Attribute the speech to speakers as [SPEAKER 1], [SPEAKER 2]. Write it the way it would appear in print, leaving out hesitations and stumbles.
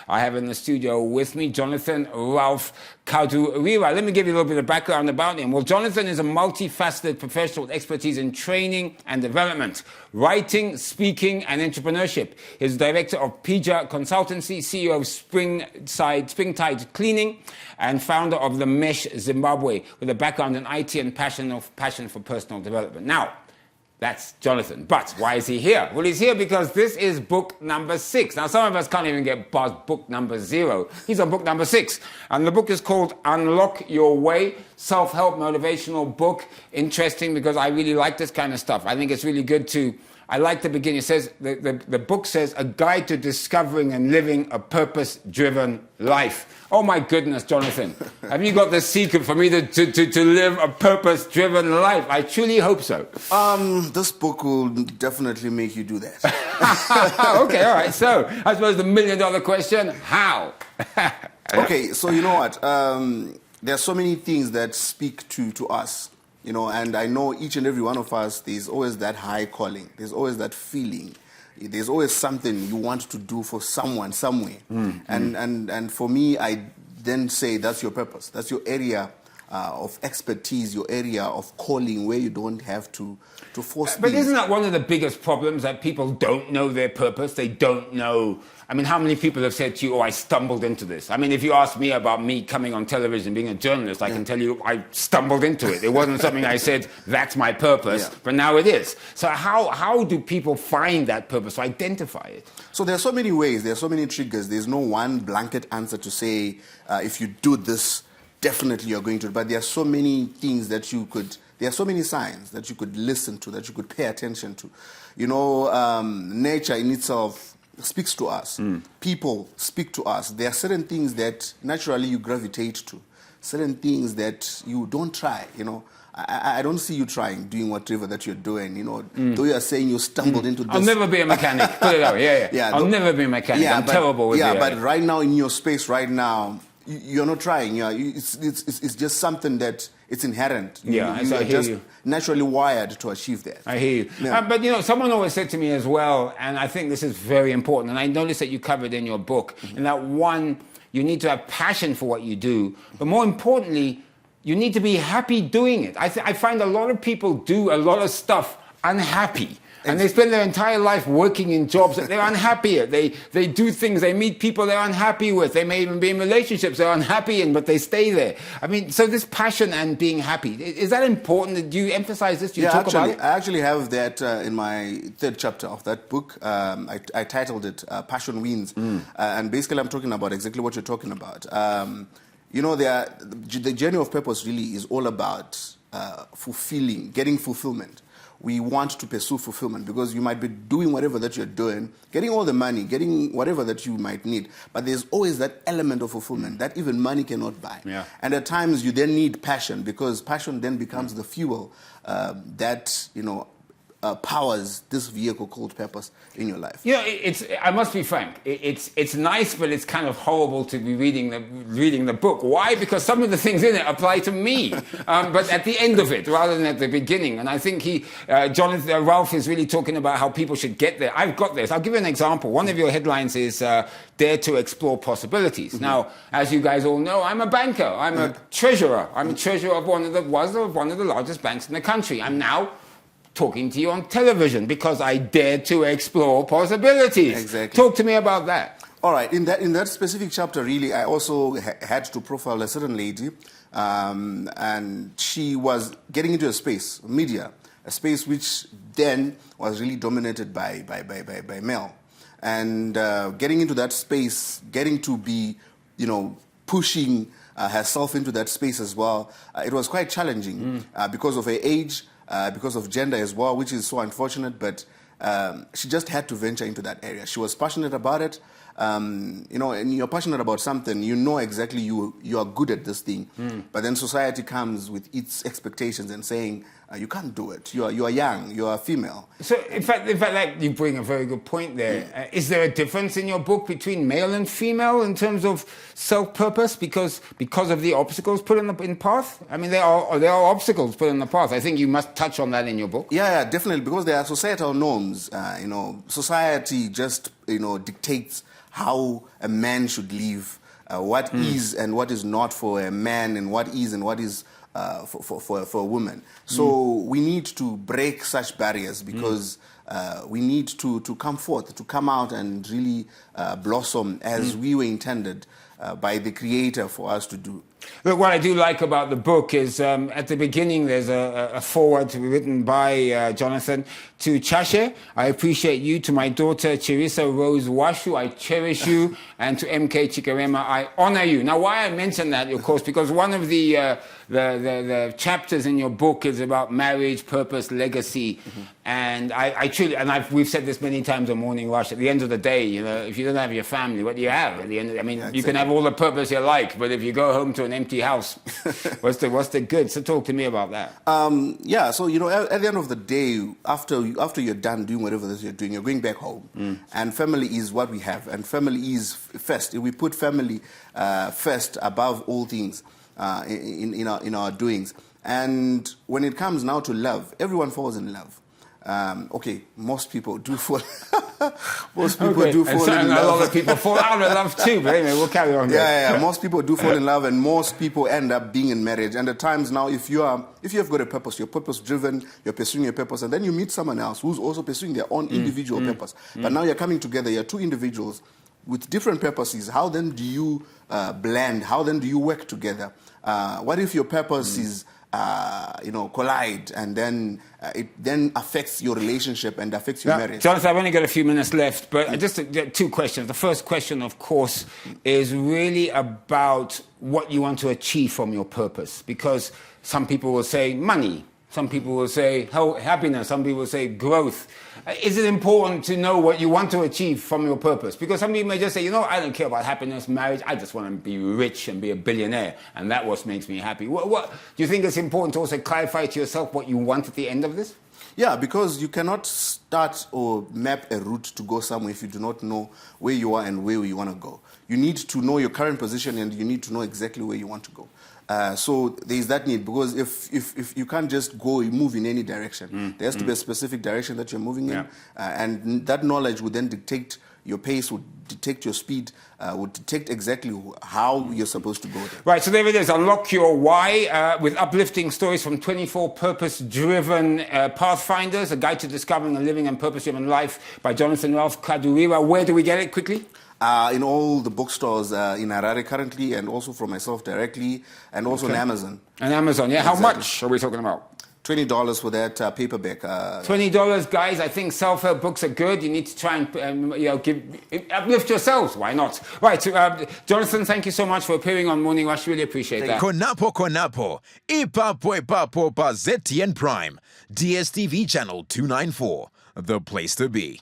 [SPEAKER 1] I have in the studio with me Jonathan Ralph Kadurira. Let me give you a little bit of background about him. Well, Jonathan is a multifaceted professional with expertise in training and development, writing, speaking, and entrepreneurship. He's director of PIJA Consultancy, CEO of Springtide Cleaning, and founder of The Mesh Zimbabwe, with a background in IT and passion for personal development. Now, that's Jonathan. But why is he here? Well, he's here because this is book number 6. Now, some of us can't even get past book number 0. He's on book number 6. And the book is called Unlock Your Way, self-help motivational book. Interesting because I really like this kind of stuff. I think it's really good to... I like the beginning. It says, the book says, a guide to discovering and living a purpose-driven life. Oh my goodness, Jonathan. Have you got the secret for me to live a purpose-driven life? I truly hope so.
[SPEAKER 2] This book will definitely make you do that.
[SPEAKER 1] Okay, all right. So, I suppose the million-dollar question, how?
[SPEAKER 2] Okay, so you know what? There are so many things that speak to us. You know, and I know each and every one of us, there's always that high calling. There's always that feeling. There's always something you want to do for someone, somewhere. And for me, I then say that's your purpose. That's your area of expertise, your area of calling, where you don't have to force
[SPEAKER 1] But
[SPEAKER 2] things.
[SPEAKER 1] isn't that one of the biggest problems, that people don't know their purpose? They don't know... I mean, how many people have said to you, oh, I stumbled into this? I mean, if you ask me about me coming on television, being a journalist, I can tell you I stumbled into it. It wasn't something I said, that's my purpose, but now it is. So how do people find that purpose, identify it?
[SPEAKER 2] So there are so many ways, there are so many triggers. There's no one blanket answer to say, if you do this, definitely you're going to. But there are so many things that you could... There are so many signs that you could listen to, that you could pay attention to. You know, nature in itself speaks to us. People speak to us. There are certain things that naturally you gravitate to, certain things that you don't try, you know. I don't see you doing whatever that you're doing, you know. Though you are saying you stumbled into this.
[SPEAKER 1] I'll never be a mechanic. Put it out. Yeah. I'll never be a mechanic. I'm terrible with it.
[SPEAKER 2] Yeah, but right now in your space right now, you're not trying. Yeah, it's just something that it's inherent.
[SPEAKER 1] Yeah,
[SPEAKER 2] you
[SPEAKER 1] I
[SPEAKER 2] are
[SPEAKER 1] hear
[SPEAKER 2] just
[SPEAKER 1] you.
[SPEAKER 2] Naturally wired to achieve that.
[SPEAKER 1] I hear you.
[SPEAKER 2] Yeah.
[SPEAKER 1] But, you know, someone always said to me as well, and I think this is very important, and I noticed that you covered in your book, and that one, you need to have passion for what you do, but more importantly, you need to be happy doing it. I find a lot of people do a lot of stuff unhappy. And they spend their entire life working in jobs that they're unhappy at. They do things, they meet people they're unhappy with. They may even be in relationships they're unhappy in, but they stay there. I mean, so this passion and being happy, is that important? Do you emphasize this? Do you talk about it?
[SPEAKER 2] I actually have that in my 3rd chapter of that book. I titled it Passion Wins. And basically I'm talking about exactly what you're talking about. You know, the journey of purpose really is all about getting fulfillment. We want to pursue fulfillment because you might be doing whatever that you're doing, getting all the money, getting whatever that you might need. But there's always that element of fulfillment that even money cannot buy.
[SPEAKER 1] Yeah.
[SPEAKER 2] And at times you then need passion, because passion then becomes the fuel that, you know, powers this vehicle called purpose in your life.
[SPEAKER 1] You know, I must be frank. It's nice, but it's kind of horrible to be reading the book. Why? Because some of the things in it apply to me, but at the end of it, rather than at the beginning. And I think Jonathan Ralph is really talking about how people should get there. I've got this. I'll give you an example. One of your headlines is "Dare to Explore Possibilities." Now, as you guys all know, I'm a banker. I'm a treasurer. I'm a treasurer of one of the largest banks in the country. I'm now talking to you on television because I dared to explore possibilities.
[SPEAKER 2] Exactly.
[SPEAKER 1] Talk to me about that.
[SPEAKER 2] All right. In that specific chapter, really, I also had to profile a certain lady, and she was getting into a space, media, a space which then was really dominated by male, and getting into that space, getting to be, you know, pushing herself into that space as well. It was quite challenging because of her age. Because of gender as well, which is so unfortunate, but she just had to venture into that area. She was passionate about it. You know, and you're passionate about something, you know exactly you are good at this thing. But then society comes with its expectations and saying, you can't do it. You are young. You are female.
[SPEAKER 1] So, in fact, like, you bring a very good point there. Is there a difference in your book between male and female in terms of self-purpose because of the obstacles put in the path? I mean, there are obstacles put in the path. I think you must touch on that in your book.
[SPEAKER 2] Yeah, definitely, because there are societal norms. Society just dictates how a man should live, what is and what is not for a man, and what is and what is for a woman. So we need to break such barriers, because we need to come forth, to come out and really blossom as we were intended by the Creator for us to do.
[SPEAKER 1] Look, what I do like about the book is at the beginning there's a foreword written by Jonathan to Chashe. I appreciate you. To my daughter Chirisa Rose Washu, I cherish you. And to MK Chikarema, I honor you. Now, why I mention that, of course, because one of the chapters in your book is about marriage, purpose, legacy. And I truly, and we've said this many times on Morning Rush, at the end of the day, if you don't have your family, what do you have? At the end, you can have all the purpose you like, but if you go home to an empty house, what's the good? So talk to me about that.
[SPEAKER 2] So at the end of the day, after you're done doing whatever it is you're doing, you're going back home, and family is what we have, and family is first. We put family first above all things in our doings. And when it comes now to love, everyone falls in love. Most people do fall. Most people do fall in love.
[SPEAKER 1] A lot of people fall out of love too. But anyway, we'll carry on.
[SPEAKER 2] Most people do fall in love, and most people end up being in marriage. And at times now, if you have got a purpose, you're purpose-driven, you're pursuing your purpose, and then you meet someone else who's also pursuing their own individual purpose. But now you're coming together. You're two individuals with different purposes. How then do you blend? How then do you work together? What if your purpose is collide, and then it then affects your relationship and affects your marriage?
[SPEAKER 1] Jonathan, I've only got a few minutes left, but just two questions. The first question, of course, is really about what you want to achieve from your purpose, because some people will say money, some people will say happiness, some people will say growth. Is it important to know what you want to achieve from your purpose? Because some people may just say, I don't care about happiness, marriage, I just want to be rich and be a billionaire, and that what makes me happy. What do you think it's important to also clarify to yourself what you want at the end of this?
[SPEAKER 2] Yeah, because you cannot start or map a route to go somewhere if you do not know where you are and where you want to go. You need to know your current position, and you need to know exactly where you want to go. So there is that need, because if you can't just move in any direction, there has to be a specific direction that you're moving in, and that knowledge would then dictate your pace, would detect your speed, would detect exactly how you're supposed to go there.
[SPEAKER 1] Right, so there it is. Unlock Your Why with uplifting stories from 24 purpose-driven pathfinders, a guide to discovering a living and purpose-driven life by Jonathan Ralph Kadurira. Where do we get it quickly?
[SPEAKER 2] In all the bookstores in Harare currently, and also from myself directly, and also on Amazon.
[SPEAKER 1] And Amazon, yeah. Exactly. How much are we talking about?
[SPEAKER 2] $20 for that paperback.
[SPEAKER 1] $20, guys. I think self-help books are good. You need to try and uplift yourselves. Why not? Right, Jonathan, thank you so much for appearing on Morning Rush. Really appreciate that.
[SPEAKER 3] Konapo. Ipapo pa ZTN Prime. DSTV channel 294. The place to be.